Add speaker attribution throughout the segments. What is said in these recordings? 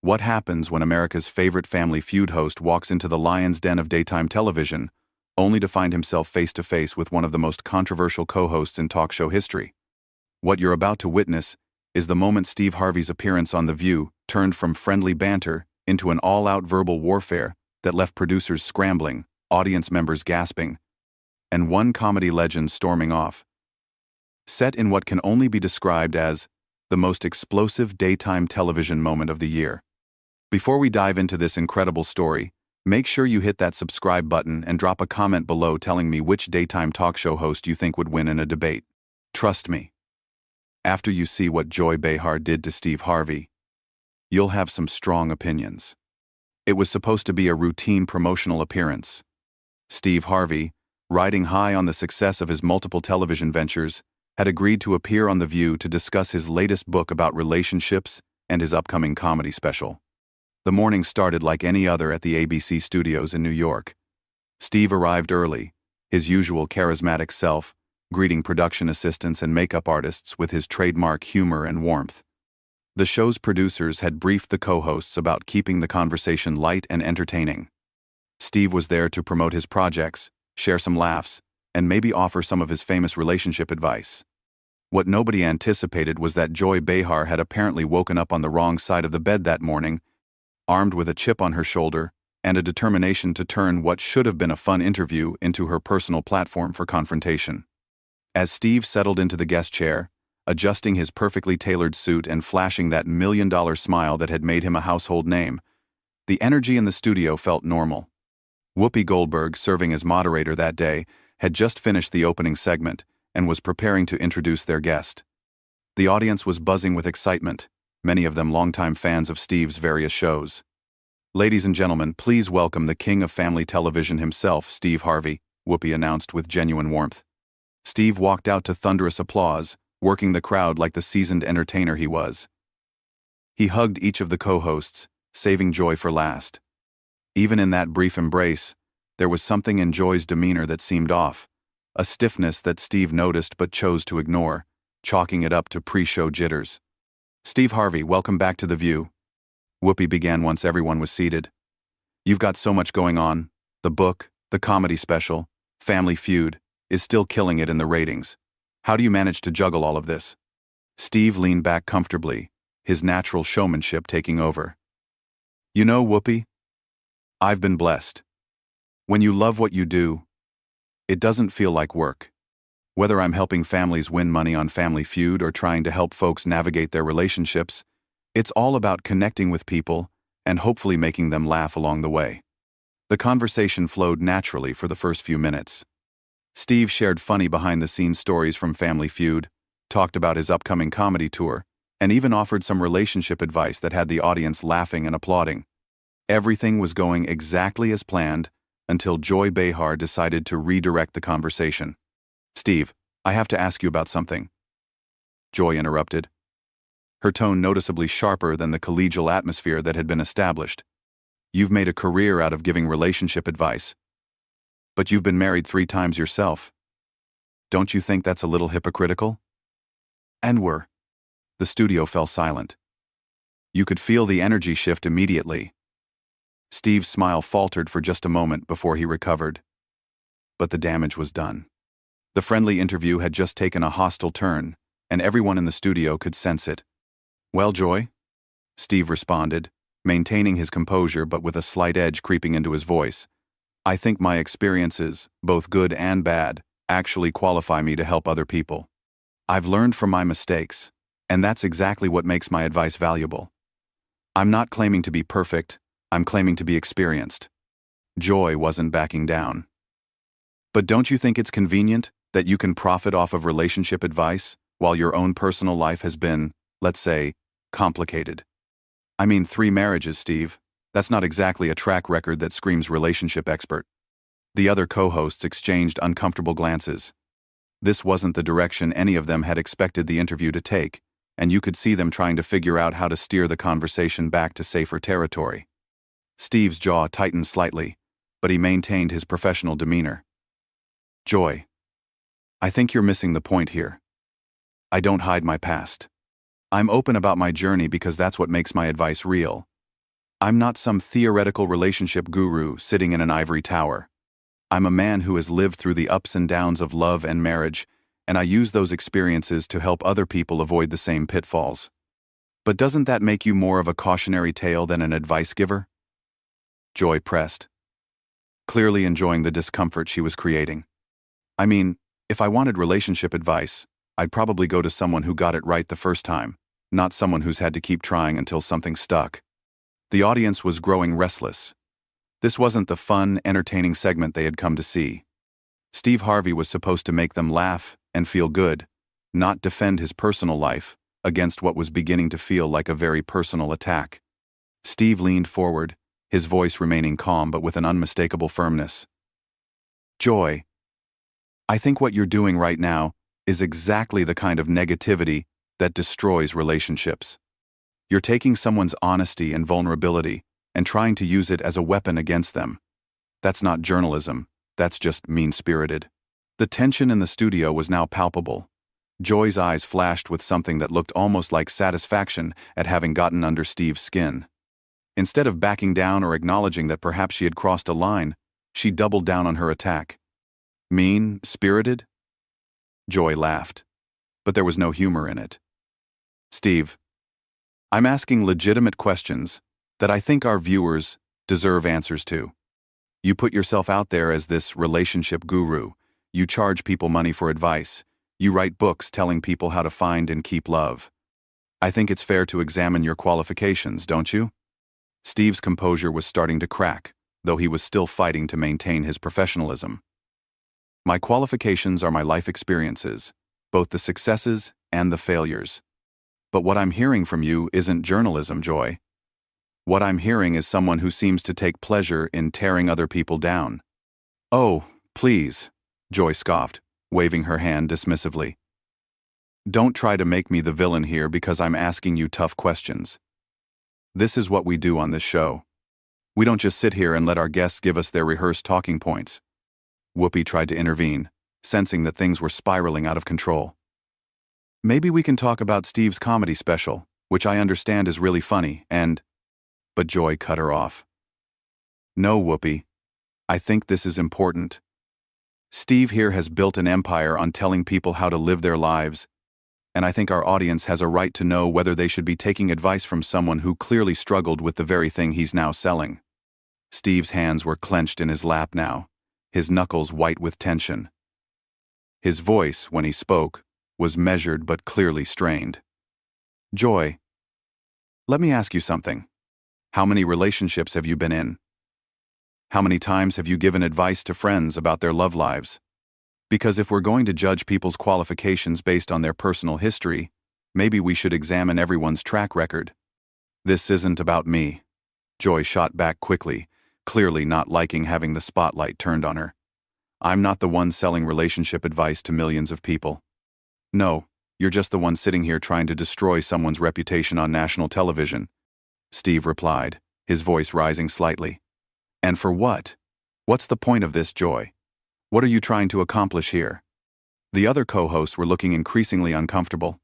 Speaker 1: What happens when America's favorite Family Feud host walks into the lion's den of daytime television, only to find himself face-to-face with one of the most controversial co-hosts in talk show history? What you're about to witness is the moment Steve Harvey's appearance on The View turned from friendly banter into an all-out verbal warfare that left producers scrambling, audience members gasping, and one comedy legend storming off. Set in what can only be described as the most explosive daytime television moment of the year. Before we dive into this incredible story, make sure you hit that subscribe button and drop a comment below telling me which daytime talk show host you think would win in a debate. Trust me, after you see what Joy Behar did to Steve Harvey, you'll have some strong opinions. It was supposed to be a routine promotional appearance. Steve Harvey, riding high on the success of his multiple television ventures, had agreed to appear on The View to discuss his latest book about relationships and his upcoming comedy special. The morning started like any other at the ABC studios in New York. Steve arrived early, his usual charismatic self, greeting production assistants and makeup artists with his trademark humor and warmth. The show's producers had briefed the co-hosts about keeping the conversation light and entertaining. Steve was there to promote his projects, share some laughs, and maybe offer some of his famous relationship advice. What nobody anticipated was that Joy Behar had apparently woken up on the wrong side of the bed that morning, armed with a chip on her shoulder and a determination to turn what should have been a fun interview into her personal platform for confrontation. As Steve settled into the guest chair, adjusting his perfectly tailored suit and flashing that million-dollar smile that had made him a household name, the energy in the studio felt normal. Whoopi Goldberg, serving as moderator that day, had just finished the opening segment and was preparing to introduce their guest. The audience was buzzing with excitement, many of them longtime fans of Steve's various shows. "Ladies and gentlemen, please welcome the king of family television himself, Steve Harvey," Whoopi announced with genuine warmth. Steve walked out to thunderous applause, working the crowd like the seasoned entertainer he was. He hugged each of the co-hosts, saving Joy for last. Even in that brief embrace, there was something in Joy's demeanor that seemed off, a stiffness that Steve noticed but chose to ignore, chalking it up to pre-show jitters. "Steve Harvey, welcome back to The View," Whoopi began once everyone was seated. "You've got so much going on. The book, the comedy special, Family Feud, is still killing it in the ratings. How do you manage to juggle all of this?" Steve leaned back comfortably, his natural showmanship taking over. "You know, Whoopi, I've been blessed. When you love what you do, it doesn't feel like work. Whether I'm helping families win money on Family Feud or trying to help folks navigate their relationships, it's all about connecting with people and hopefully making them laugh along the way." The conversation flowed naturally for the first few minutes. Steve shared funny behind-the-scenes stories from Family Feud, talked about his upcoming comedy tour, and even offered some relationship advice that had the audience laughing and applauding. Everything was going exactly as planned until Joy Behar decided to redirect the conversation. "Steve, I have to ask you about something," Joy interrupted, her tone noticeably sharper than the collegial atmosphere that had been established. "You've made a career out of giving relationship advice, but you've been married 3 times yourself. Don't you think that's a little hypocritical?" And the studio fell silent. You could feel the energy shift immediately. Steve's smile faltered for just a moment before he recovered. But the damage was done. The friendly interview had just taken a hostile turn, and everyone in the studio could sense it. "Well, Joy," Steve responded, maintaining his composure but with a slight edge creeping into his voice, "I think my experiences, both good and bad, actually qualify me to help other people. I've learned from my mistakes, and that's exactly what makes my advice valuable. I'm not claiming to be perfect, I'm claiming to be experienced." Joy wasn't backing down. "But don't you think it's convenient that you can profit off of relationship advice while your own personal life has been, let's say, complicated? I mean, 3 marriages, Steve. That's not exactly a track record that screams relationship expert." The other co-hosts exchanged uncomfortable glances. This wasn't the direction any of them had expected the interview to take, and you could see them trying to figure out how to steer the conversation back to safer territory. Steve's jaw tightened slightly, but he maintained his professional demeanor. "Joy, I think you're missing the point here. I don't hide my past. I'm open about my journey because that's what makes my advice real, I'm not some theoretical relationship guru sitting in an ivory tower. I'm a man who has lived through the ups and downs of love and marriage, and I use those experiences to help other people avoid the same pitfalls. But doesn't that make you more of a cautionary tale than an advice giver? Joy pressed, clearly enjoying the discomfort she was creating. I mean, if I wanted relationship advice, I'd probably go to someone who got it right the first time, not someone who's had to keep trying until something stuck. The audience was growing restless. This wasn't the fun, entertaining segment they had come to see. Steve Harvey was supposed to make them laugh and feel good, not defend his personal life against what was beginning to feel like a very personal attack. Steve leaned forward, his voice remaining calm but with an unmistakable firmness. Joy, I think what you're doing right now is exactly the kind of negativity that destroys relationships. You're taking someone's honesty and vulnerability and trying to use it as a weapon against them. That's not journalism, that's just mean-spirited. The tension in the studio was now palpable. Joy's eyes flashed with something that looked almost like satisfaction at having gotten under Steve's skin. Instead of backing down or acknowledging that perhaps she had crossed a line, she doubled down on her attack. Mean-spirited? Joy laughed, but there was no humor in it. Steve, I'm asking legitimate questions that I think our viewers deserve answers to. You put yourself out there as this relationship guru. You charge people money for advice. You write books telling people how to find and keep love. I think it's fair to examine your qualifications, don't you? Steve's composure was starting to crack, though he was still fighting to maintain his professionalism. My qualifications are my life experiences, both the successes and the failures. But what I'm hearing from you isn't journalism, Joy. What I'm hearing is someone who seems to take pleasure in tearing other people down. Oh, please, Joy scoffed, waving her hand dismissively. Don't try to make me the villain here because I'm asking you tough questions. This is what we do on this show. We don't just sit here and let our guests give us their rehearsed talking points. Whoopi tried to intervene, sensing that things were spiraling out of control. Maybe we can talk about Steve's comedy special, which I understand is really funny, But Joy cut her off. No, Whoopi. I think this is important. Steve here has built an empire on telling people how to live their lives, and I think our audience has a right to know whether they should be taking advice from someone who clearly struggled with the very thing he's now selling. Steve's hands were clenched in his lap now, his knuckles white with tension. His voice, when he spoke, was measured but clearly strained. Joy, let me ask you something. How many relationships have you been in? How many times have you given advice to friends about their love lives? Because if we're going to judge people's qualifications based on their personal history, maybe we should examine everyone's track record. This isn't about me. Joy shot back quickly, clearly not liking having the spotlight turned on her. I'm not the one selling relationship advice to millions of people. No, you're just the one sitting here trying to destroy someone's reputation on national television, Steve replied, his voice rising slightly. And for what? What's the point of this, Joy? What are you trying to accomplish here? The other co-hosts were looking increasingly uncomfortable.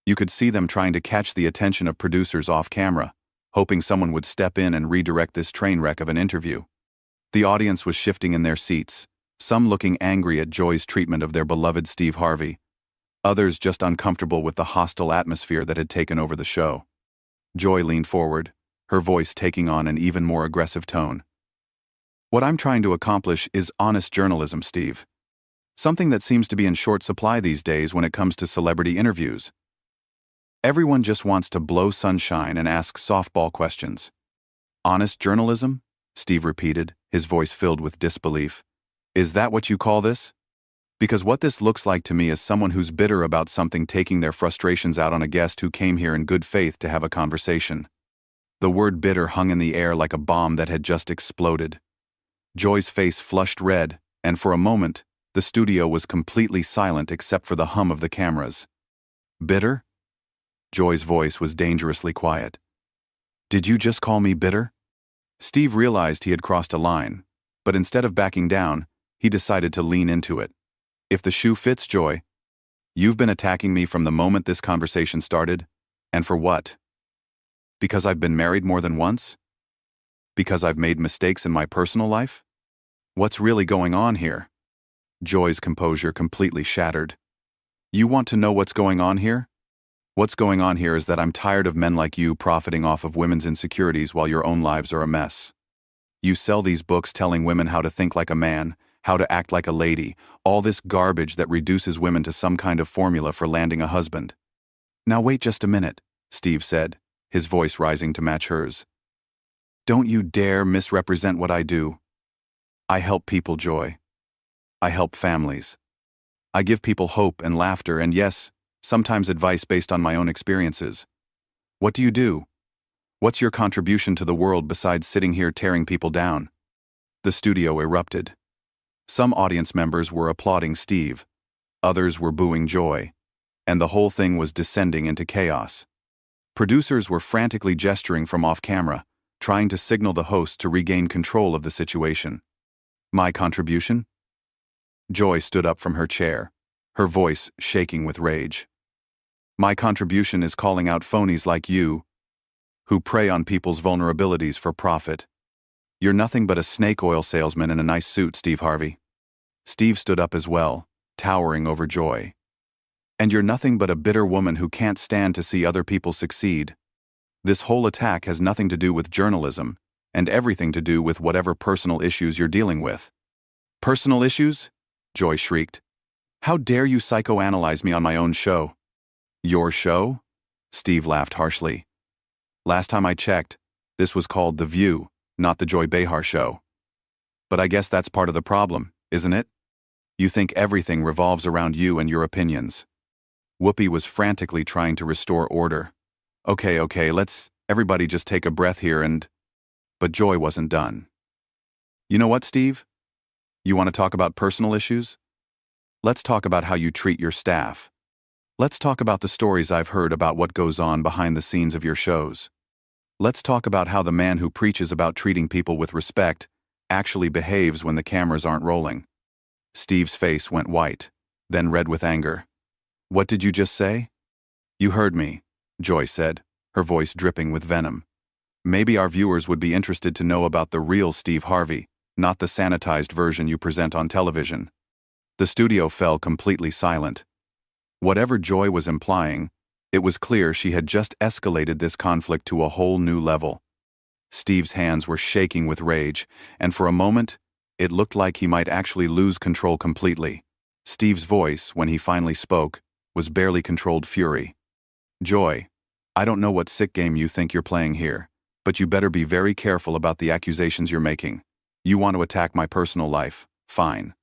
Speaker 1: You could see them trying to catch the attention of producers off camera, hoping someone would step in and redirect this train wreck of an interview. The audience was shifting in their seats, some looking angry at Joy's treatment of their beloved Steve Harvey, others just uncomfortable with the hostile atmosphere that had taken over the show. Joy leaned forward, her voice taking on an even more aggressive tone. What I'm trying to accomplish is honest journalism, Steve. Something that seems to be in short supply these days when it comes to celebrity interviews. Everyone just wants to blow sunshine and ask softball questions. Honest journalism? Steve repeated, his voice filled with disbelief. Is that what you call this? Because what this looks like to me is someone who's bitter about something taking their frustrations out on a guest who came here in good faith to have a conversation. The word bitter hung in the air like a bomb that had just exploded. Joy's face flushed red, and for a moment, the studio was completely silent except for the hum of the cameras. Bitter? Joy's voice was dangerously quiet. Did you just call me bitter? Steve realized he had crossed a line, but instead of backing down, he decided to lean into it. If the shoe fits, Joy, you've been attacking me from the moment this conversation started, and for what? Because I've been married more than once? Because I've made mistakes in my personal life? What's really going on here? Joy's composure completely shattered. You want to know what's going on here? What's going on here is that I'm tired of men like you profiting off of women's insecurities while your own lives are a mess. You sell these books telling women how to think like a man, how to act like a lady, all this garbage that reduces women to some kind of formula for landing a husband. Now wait just a minute, Steve said, his voice rising to match hers. Don't you dare misrepresent what I do. I help people, Joy. I help families. I give people hope and laughter and, yes, sometimes advice based on my own experiences. What do you do? What's your contribution to the world besides sitting here tearing people down? The studio erupted. Some audience members were applauding Steve. Others were booing Joy. And the whole thing was descending into chaos. Producers were frantically gesturing from off-camera, trying to signal the host to regain control of the situation. My contribution? Joy stood up from her chair, her voice shaking with rage. My contribution is calling out phonies like you, who prey on people's vulnerabilities for profit. You're nothing but a snake oil salesman in a nice suit, Steve Harvey. Steve stood up as well, towering over Joy. And you're nothing but a bitter woman who can't stand to see other people succeed. This whole attack has nothing to do with journalism, and everything to do with whatever personal issues you're dealing with. Personal issues? Joy shrieked. How dare you psychoanalyze me on my own show? Your show? Steve laughed harshly. Last time I checked, this was called The View, not the Joy Behar Show. But I guess that's part of the problem, isn't it? You think everything revolves around you and your opinions. Whoopi was frantically trying to restore order. Okay, let's everybody just take a breath here and... But Joy wasn't done. You know what, Steve? You want to talk about personal issues? Let's talk about how you treat your staff. Let's talk about the stories I've heard about what goes on behind the scenes of your shows. Let's talk about how the man who preaches about treating people with respect actually behaves when the cameras aren't rolling. Steve's face went white, then red with anger. What did you just say? You heard me, Joy said, her voice dripping with venom. Maybe our viewers would be interested to know about the real Steve Harvey, not the sanitized version you present on television. The studio fell completely silent. Whatever Joy was implying, it was clear she had just escalated this conflict to a whole new level. Steve's hands were shaking with rage, and for a moment, it looked like he might actually lose control completely. Steve's voice, when he finally spoke, was barely controlled fury. Joy, I don't know what sick game you think you're playing here, but you better be very careful about the accusations you're making. You want to attack my personal life, fine.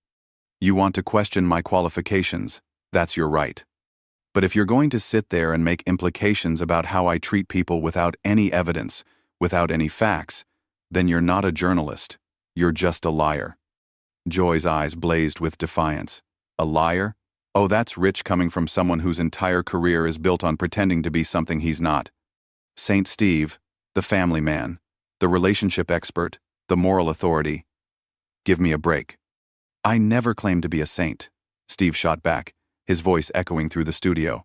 Speaker 1: You want to question my qualifications, that's your right. But if you're going to sit there and make implications about how I treat people without any evidence, without any facts, then you're not a journalist, you're just a liar. Joy's eyes blazed with defiance. A liar? Oh, that's rich coming from someone whose entire career is built on pretending to be something he's not. Saint Steve, the family man, the relationship expert, the moral authority. Give me a break. I never claimed to be a saint, Steve shot back, his voice echoing through the studio.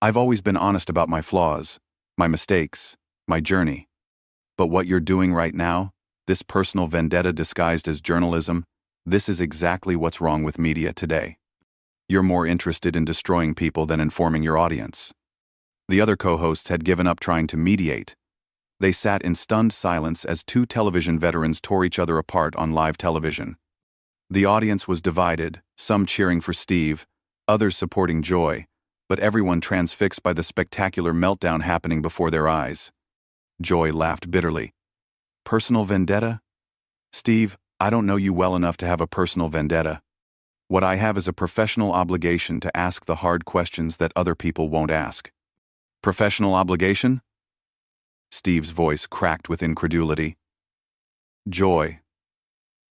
Speaker 1: I've always been honest about my flaws, my mistakes, my journey. But what you're doing right now, this personal vendetta disguised as journalism, this is exactly what's wrong with media today. You're more interested in destroying people than informing your audience. The other co-hosts had given up trying to mediate. They sat in stunned silence as two television veterans tore each other apart on live television. The audience was divided, some cheering for Steve, others supporting Joy, but everyone transfixed by the spectacular meltdown happening before their eyes. Joy laughed bitterly. Personal vendetta? Steve, I don't know you well enough to have a personal vendetta. What I have is a professional obligation to ask the hard questions that other people won't ask. Professional obligation? Steve's voice cracked with incredulity. Joy,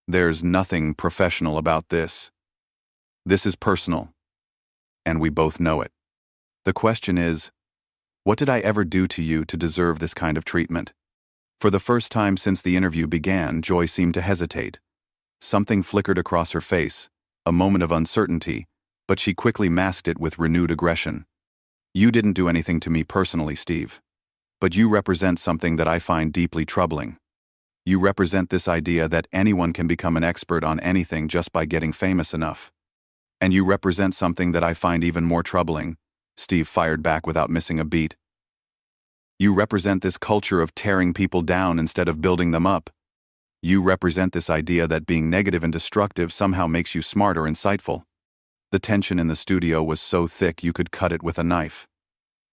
Speaker 1: there's nothing professional about this. This is personal, and we both know it. The question is, what did I ever do to you to deserve this kind of treatment? For the first time since the interview began, Joy seemed to hesitate. Something flickered across her face, a moment of uncertainty, but she quickly masked it with renewed aggression. You didn't do anything to me personally, Steve. But you represent something that I find deeply troubling. You represent this idea that anyone can become an expert on anything just by getting famous enough. And you represent something that I find even more troubling, Steve fired back without missing a beat. You represent this culture of tearing people down instead of building them up. You represent this idea that being negative and destructive somehow makes you smart or insightful. The tension in the studio was so thick you could cut it with a knife.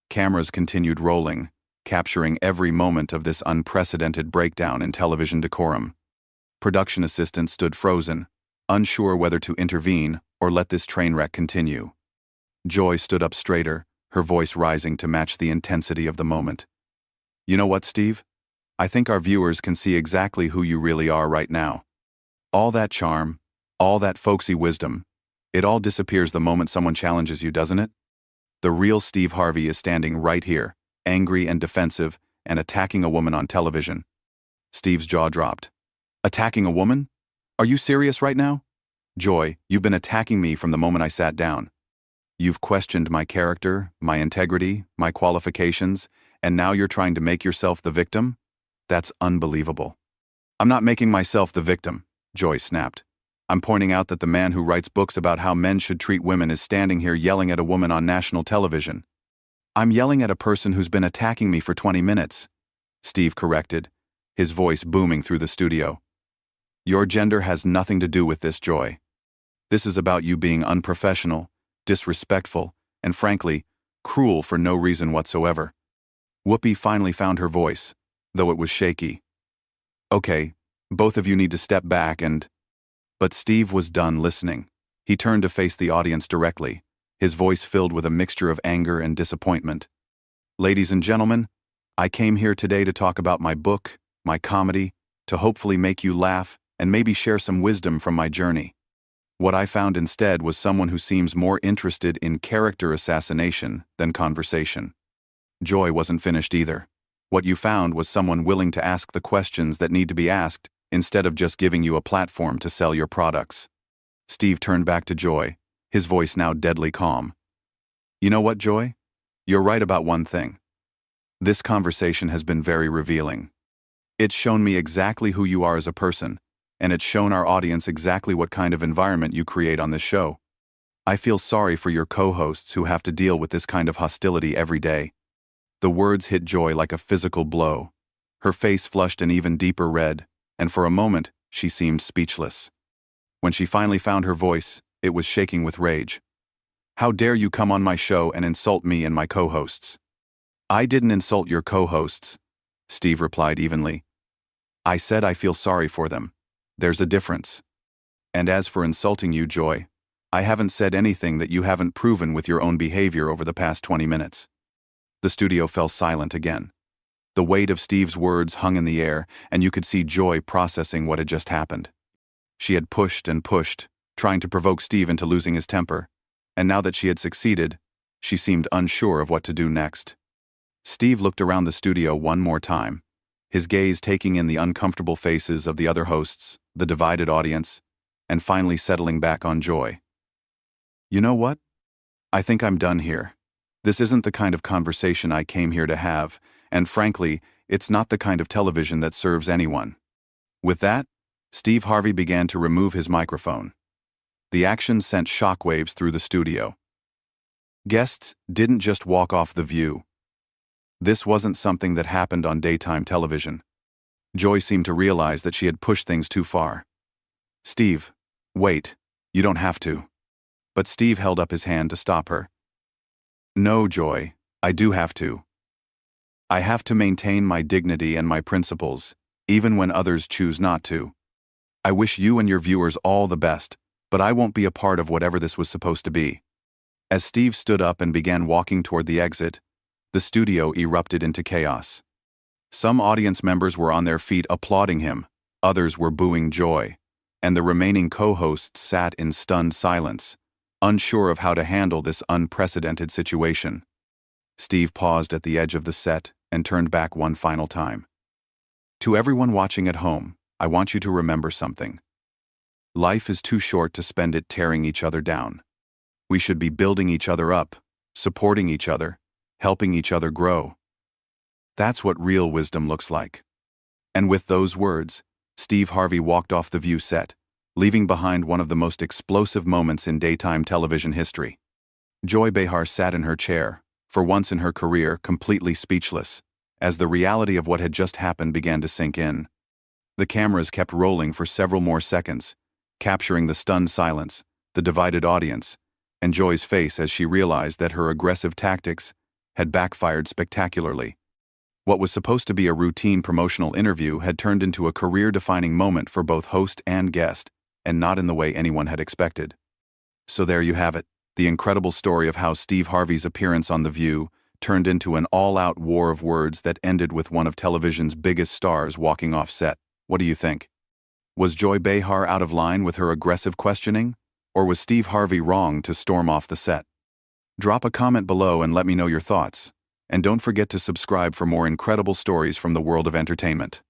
Speaker 1: Cameras continued rolling, capturing every moment of this unprecedented breakdown in television decorum. Production assistants stood frozen, unsure whether to intervene or let this train wreck continue. Joy stood up straighter, her voice rising to match the intensity of the moment. You know what, Steve? I think our viewers can see exactly who you really are right now. All that charm, all that folksy wisdom, it all disappears the moment someone challenges you, doesn't it? The real Steve Harvey is standing right here, angry and defensive, and attacking a woman on television. Steve's jaw dropped. Attacking a woman? Are you serious right now? Joy, you've been attacking me from the moment I sat down. You've questioned my character, my integrity, my qualifications, and now you're trying to make yourself the victim? That's unbelievable. I'm not making myself the victim, Joy snapped. I'm pointing out that the man who writes books about how men should treat women is standing here yelling at a woman on national television. I'm yelling at a person who's been attacking me for 20 minutes, Steve corrected, his voice booming through the studio. Your gender has nothing to do with this, Joy. This is about you being unprofessional, disrespectful, and frankly, cruel for no reason whatsoever. Whoopi finally found her voice, though it was shaky. Okay, both of you need to step back and... But Steve was done listening. He turned to face the audience directly, his voice filled with a mixture of anger and disappointment. Ladies and gentlemen, I came here today to talk about my book, my comedy, to hopefully make you laugh and maybe share some wisdom from my journey. What I found instead was someone who seems more interested in character assassination than conversation. Joy wasn't finished either. What you found was someone willing to ask the questions that need to be asked instead of just giving you a platform to sell your products. Steve turned back to Joy, his voice now deadly calm. You know what, Joy? You're right about one thing. This conversation has been very revealing. It's shown me exactly who you are as a person, and it's shown our audience exactly what kind of environment you create on this show. I feel sorry for your co-hosts who have to deal with this kind of hostility every day. The words hit Joy like a physical blow. Her face flushed an even deeper red, and for a moment, she seemed speechless. When she finally found her voice, it was shaking with rage. How dare you come on my show and insult me and my co-hosts? I didn't insult your co-hosts, Steve replied evenly. I said I feel sorry for them. There's a difference. And as for insulting you, Joy, I haven't said anything that you haven't proven with your own behavior over the past 20 minutes. The studio fell silent again. The weight of Steve's words hung in the air, and you could see Joy processing what had just happened. She had pushed and pushed, trying to provoke Steve into losing his temper, and now that she had succeeded, she seemed unsure of what to do next. Steve looked around the studio one more time, his gaze taking in the uncomfortable faces of the other hosts, the divided audience, and finally settling back on Joy. You know what? I think I'm done here. This isn't the kind of conversation I came here to have, and frankly, it's not the kind of television that serves anyone. With that, Steve Harvey began to remove his microphone. The action sent shockwaves through the studio. Guests didn't just walk off the view. This wasn't something that happened on daytime television. Joy seemed to realize that she had pushed things too far. Steve, wait, you don't have to. But Steve held up his hand to stop her. No, Joy, I do have to. I have to maintain my dignity and my principles, even when others choose not to. I wish you and your viewers all the best, but I won't be a part of whatever this was supposed to be. As Steve stood up and began walking toward the exit, the studio erupted into chaos. Some audience members were on their feet applauding him, others were booing Joy, and the remaining co-hosts sat in stunned silence, unsure of how to handle this unprecedented situation. Steve paused at the edge of the set and turned back one final time. To everyone watching at home, I want you to remember something. Life is too short to spend it tearing each other down. We should be building each other up, supporting each other, helping each other grow. That's what real wisdom looks like. And with those words, Steve Harvey walked off the View set, leaving behind one of the most explosive moments in daytime television history. Joy Behar sat in her chair, for once in her career completely speechless, as the reality of what had just happened began to sink in. The cameras kept rolling for several more seconds, capturing the stunned silence, the divided audience, and Joy's face as she realized that her aggressive tactics had backfired spectacularly. What was supposed to be a routine promotional interview had turned into a career-defining moment for both host and guest, and not in the way anyone had expected. So there you have it, the incredible story of how Steve Harvey's appearance on The View turned into an all-out war of words that ended with one of television's biggest stars walking off set. What do you think? Was Joy Behar out of line with her aggressive questioning? Or was Steve Harvey wrong to storm off the set? Drop a comment below and let me know your thoughts. And don't forget to subscribe for more incredible stories from the world of entertainment.